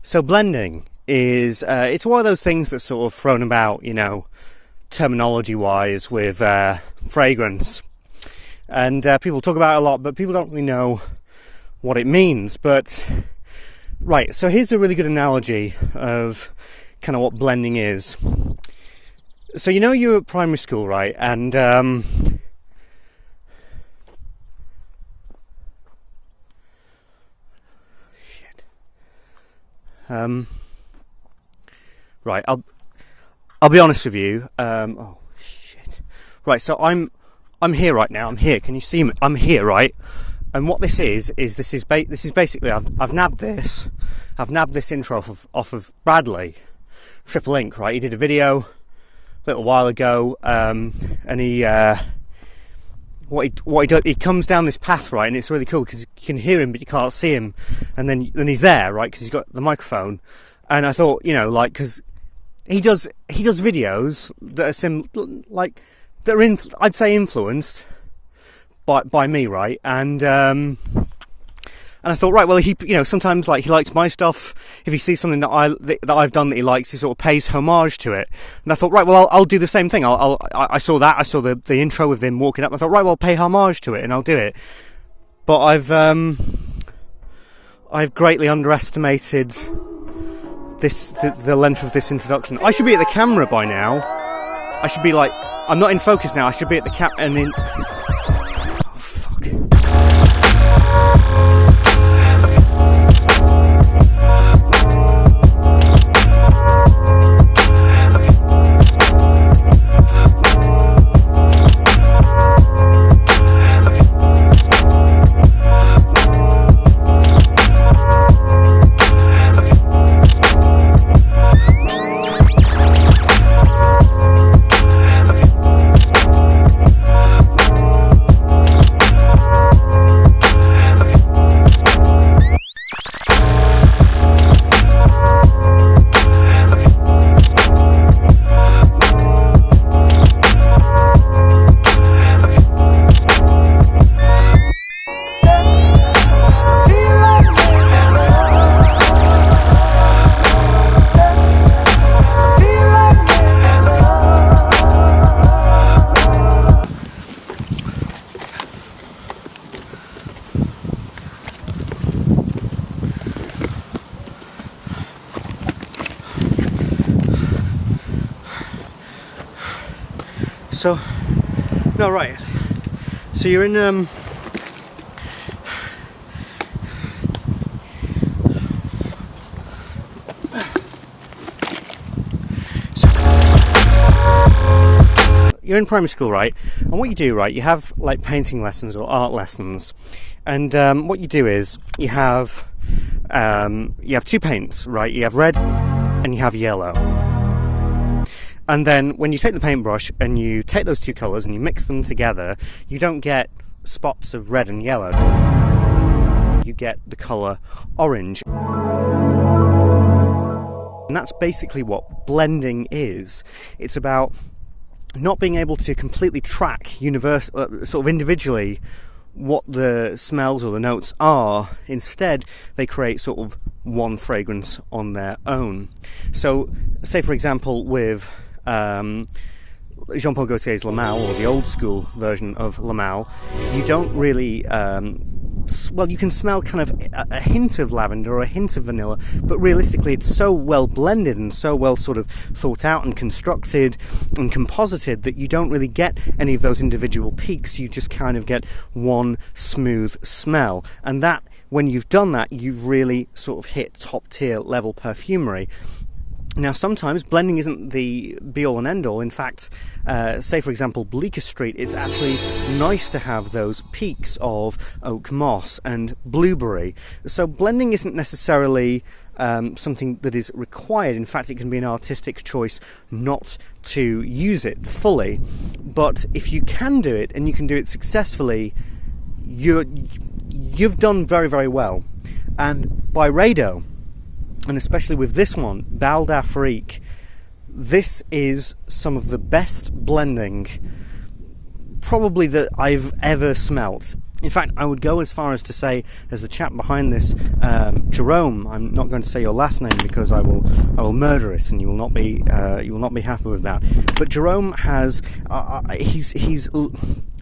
So blending is, it's one of those things that's sort of thrown about, you know, terminology-wise with fragrance. And people talk about it a lot, but people don't really know what it means. But, right, so here's a really good analogy of kind of what blending is. So you know you're at primary school, right? And right, I'll be honest with you. Oh shit! Right, so I'm here right now. I'm here. Can you see me? I'm here, right? And what this is basically I've nabbed this. I've nabbed this intro off of Bradley, Triple Ink, right? He did a video a little while ago, and he what he does, he comes down this path, right, and it's really cool because you can hear him but you can't see him, and then he's there, right, because he's got the microphone. And I thought, you know, like, because he does videos that are I'd say influenced by me, right, and I thought, right, well, he, you know, sometimes like he likes my stuff. If he sees something that I've done that he likes, he sort of pays homage to it. And I thought, right, well, I'll do the same thing. I saw that. I saw the intro with him walking up. I thought, right, well, I'll pay homage to it and I'll do it. But I've greatly underestimated the length of this introduction. I should be at the camera by now. I should be like, I'm not in focus now. I should be at the and in. Oh, fuck. So, no, right. So you're in you're in primary school, right? And what you do, right, you have like painting lessons or art lessons, and what you do is you have two paints, right? You have red and you have yellow. And then when you take the paintbrush and you take those two colours and you mix them together, you don't get spots of red and yellow. You get the colour orange. And that's basically what blending is. It's about not being able to completely track sort of individually what the smells or the notes are. Instead, they create sort of one fragrance on their own. So, say for example with Jean-Paul Gaultier's La Malle, or the old school version of La Malle, you don't really you can smell kind of a hint of lavender or a hint of vanilla, but realistically it's so well blended and so well sort of thought out and constructed and composited that you don't really get any of those individual peaks. You just kind of get one smooth smell, and that, when you've done that, you've really sort of hit top tier level perfumery. Now, sometimes blending isn't the be-all and end-all. In fact, say, for example, Bleecker Street, it's actually nice to have those peaks of oak moss and blueberry. So blending isn't necessarily something that is required. In fact, it can be an artistic choice not to use it fully. But if you can do it, and you can do it successfully, you've done very, very well. And Byredo, and especially with this one, Bal D'Afrique, this is some of the best blending probably that I've ever smelt. In fact, I would go as far as to say, as the chap behind this, Jerome. I'm not going to say your last name because I will murder it, and you will not be happy with that. But Jerome has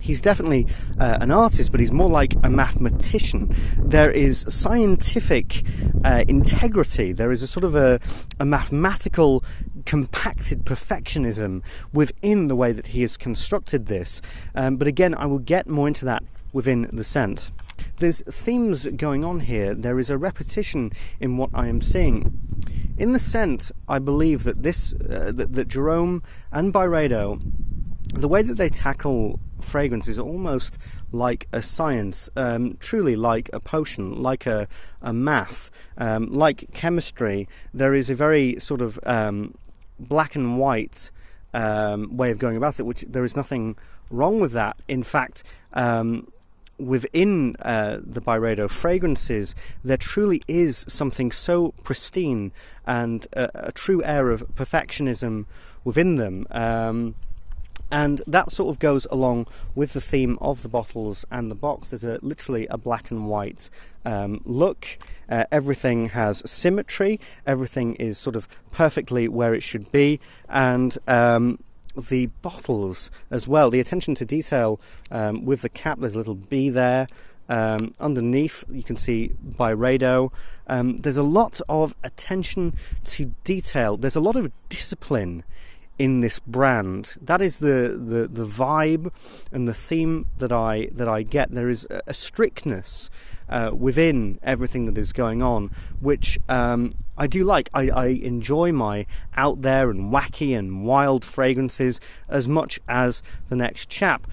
he's definitely an artist, but he's more like a mathematician. There is scientific integrity. There is a sort of a mathematical, compacted perfectionism within the way that he has constructed this. But again, I will get more into that within the scent. There's themes going on here. There is a repetition in what I am seeing. In the scent, I believe that that Jerome and Byredo, the way that they tackle fragrance is almost like a science, truly like a potion, like a math, like chemistry. There is a very sort of black and white way of going about it, which there is nothing wrong with that. In fact, within the Byredo fragrances, there truly is something so pristine and a true air of perfectionism within them. And that sort of goes along with the theme of the bottles and the box. There's literally a black and white look. Everything has symmetry. Everything is sort of perfectly where it should be. And the bottles as well, the attention to detail with the cap, there's a little bee there. Underneath you can see Byredo. There's a lot of attention to detail. There's a lot of discipline in this brand. That is the vibe and the theme that I get. There is a strictness within everything that is going on, which I do like. I enjoy my out there and wacky and wild fragrances as much as the next chap.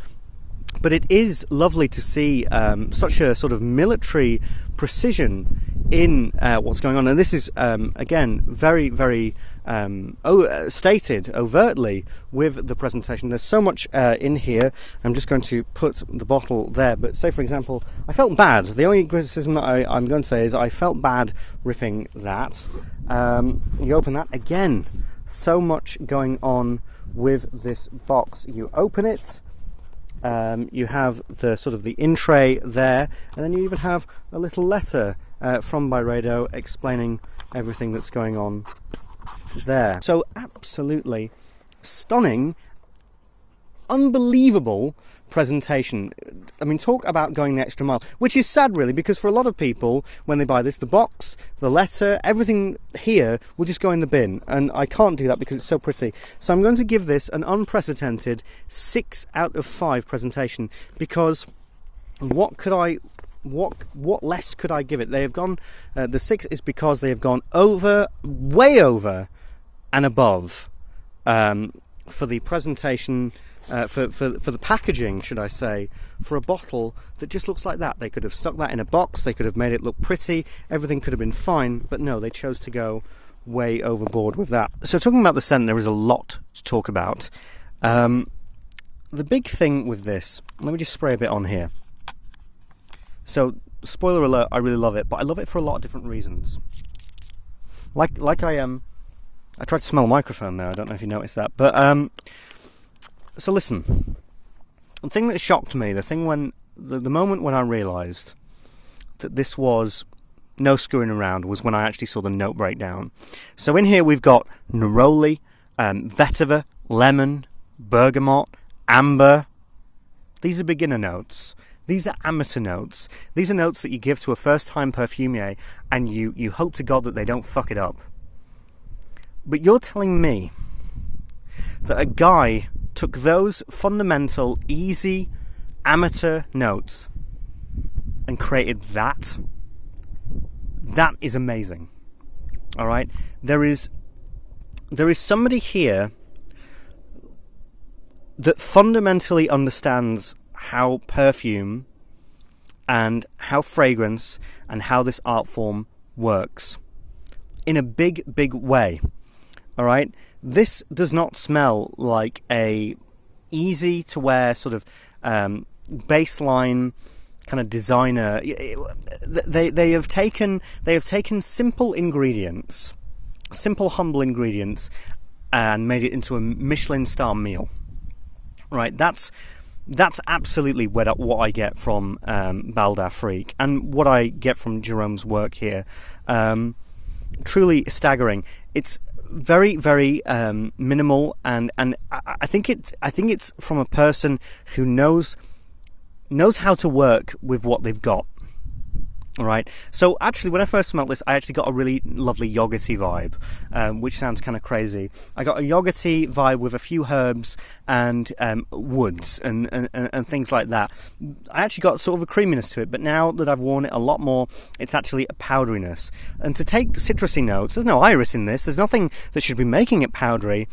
But it is lovely to see such a sort of military precision in what's going on. And this is, again, very, very stated overtly with the presentation. There's so much in here. I'm just going to put the bottle there. But say, for example, I felt bad. The only criticism that I'm going to say is I felt bad ripping that. You open that. Again, so much going on with this box. You open it. You have the sort of the in tray there, and then you even have a little letter from Byredo explaining everything that's going on there. So absolutely stunning, unbelievable presentation. I mean, talk about going the extra mile, which is sad really, because for a lot of people when they buy this, the box, the letter, everything here will just go in the bin, and I can't do that because it's so pretty. So I'm going to give this an unprecedented 6 out of 5 presentation, because what less could I give it? They have gone, the 6 is because they have gone over, way over and above for the presentation, for the packaging, should I say, for a bottle that just looks like that. They could have stuck that in a box, they could have made it look pretty, everything could have been fine, but no, they chose to go way overboard with that. So talking about the scent, there is a lot to talk about. The big thing with this, let me just spray a bit on here. So, spoiler alert, I really love it, but I love it for a lot of different reasons. I tried to smell a microphone there, I don't know if you noticed that, but so listen, the thing that shocked me, the moment when I realised that this was no screwing around was when I actually saw the note breakdown. So in here we've got neroli, vetiver, lemon, bergamot, amber. These are beginner notes. These are amateur notes. These are notes that you give to a first-time perfumier and you hope to God that they don't fuck it up. But you're telling me that a guy took those fundamental, easy, amateur notes and created that? That is amazing. All right? There is somebody here that fundamentally understands how perfume and how fragrance and how this art form works in a big, big way. All right? This does not smell like a easy to wear sort of baseline kind of designer. They have taken simple ingredients, simple humble ingredients, and made it into a Michelin star meal. Right? That's That's absolutely what I get from Bal D'Afrique, and what I get from Jerome's work here. Truly staggering. It's very, very minimal, and I think it's from a person who knows how to work with what they've got. All right. So actually, when I first smelled this, I actually got a really lovely yogurty vibe, which sounds kind of crazy. I got a yogurty vibe with a few herbs and woods and things like that. I actually got sort of a creaminess to it, but now that I've worn it a lot more, it's actually a powderiness. And to take citrusy notes, there's no iris in this. There's nothing that should be making it powdery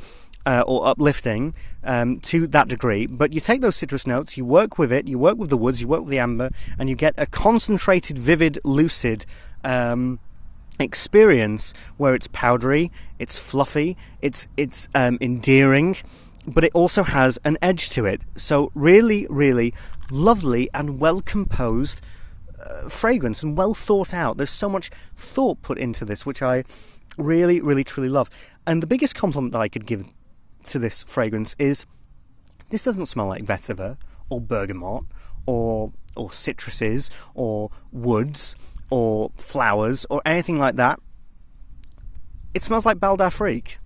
or uplifting to that degree, but you take those citrus notes, you work with it, you work with the woods, you work with the amber, and you get a concentrated, vivid, lucid experience where it's powdery, it's fluffy, it's endearing, but it also has an edge to it. So really, really lovely and well composed fragrance, and well thought out. There's so much thought put into this, which I really, really, truly love. And the biggest compliment that I could give to this fragrance is this doesn't smell like vetiver or bergamot or citruses or woods or flowers or anything like that. It smells like Bal D'Afrique.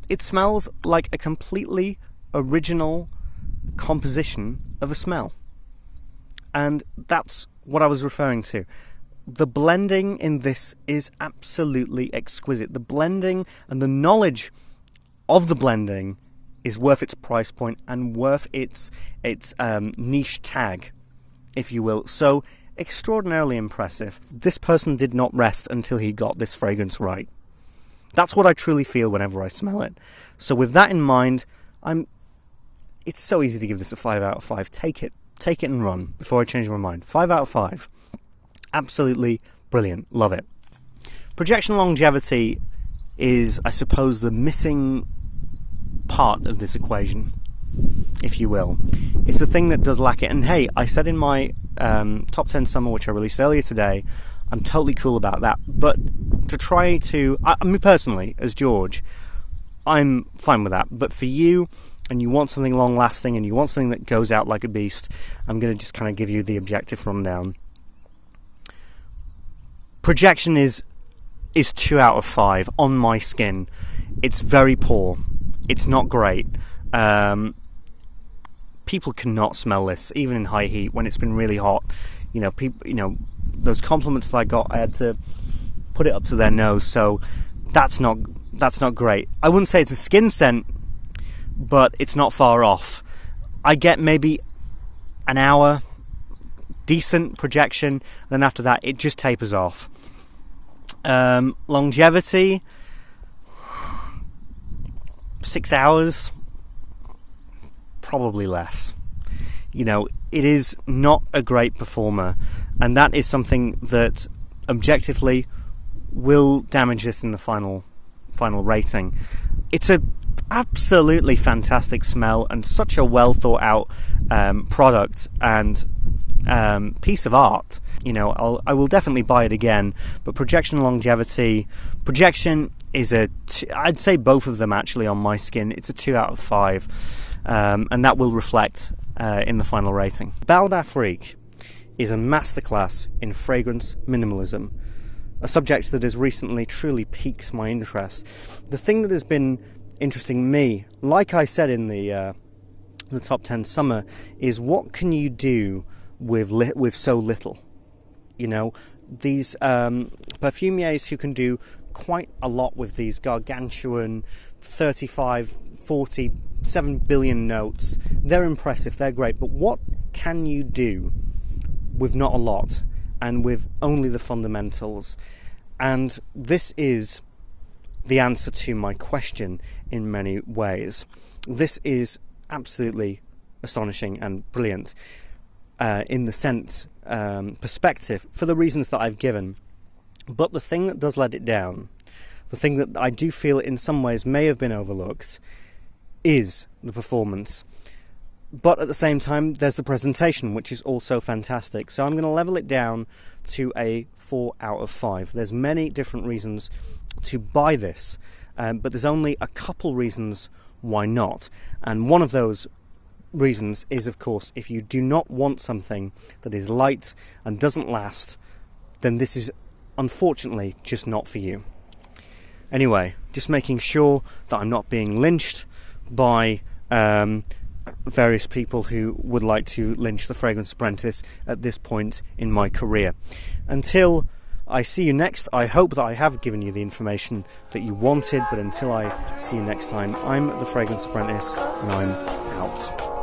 It smells like a completely original composition of a smell, and that's what I was referring to. The blending in this is absolutely exquisite. The blending and the knowledge of the blending is worth its price point and worth its niche tag, if you will. So extraordinarily impressive. This person did not rest until he got this fragrance right. That's what I truly feel whenever I smell it. So with that in mind, it's so easy to give this a 5 out of 5. Take it and run before I change my mind. 5 out of 5. Absolutely brilliant. Love it. Projection longevity is, I suppose, the missing part of this equation, if you will. It's the thing that does lack it. And hey, I said in my top 10 summer, which I released earlier today, I'm totally cool about that. But to try to, I mean, personally, as George, I'm fine with that. But for you, and you want something long lasting, and you want something that goes out like a beast, I'm going to just kind of give you the objective rundown. Projection is 2 out of 5 on my skin. It's very poor. It's not great. People cannot smell this, even in high heat when it's been really hot. People, those compliments that I got, I had to put it up to their nose. So that's not great. I wouldn't say it's a skin scent, but it's not far off. I get maybe an hour, decent projection, and then after that it just tapers off. Longevity, 6 hours, probably less. It is not a great performer, and that is something that objectively will damage this in the final rating. It's a absolutely fantastic smell and such a well thought out product and piece of art. I will definitely buy it again. But projection is I'd say both of them actually on my skin. It's a 2 out of 5, and that will reflect in the final rating. Bal D'Afrique is a masterclass in fragrance minimalism, a subject that has recently truly piqued my interest. The thing that has been interesting me, like I said in the top 10 summer, is what can you do with so little? These perfumiers who can do quite a lot with these gargantuan 35, 40, 7 billion notes. They're impressive, they're great, but what can you do with not a lot and with only the fundamentals? And this is the answer to my question in many ways. This is absolutely astonishing and brilliant in the scent perspective for the reasons that I've given. But the thing that does let it down, the thing that I do feel in some ways may have been overlooked, is the performance. But at the same time, there's the presentation, which is also fantastic. So I'm going to level it down to a 4 out of 5. There's many different reasons to buy this, but there's only a couple reasons why not. And one of those reasons is, of course, if you do not want something that is light and doesn't last, then this is unfortunately just not for you. Anyway, just making sure that I'm not being lynched by various people who would like to lynch the Fragrance Apprentice at this point in my career. Until I see you next, I hope that I have given you the information that you wanted, but until I see you next time, I'm the Fragrance Apprentice, and I'm out.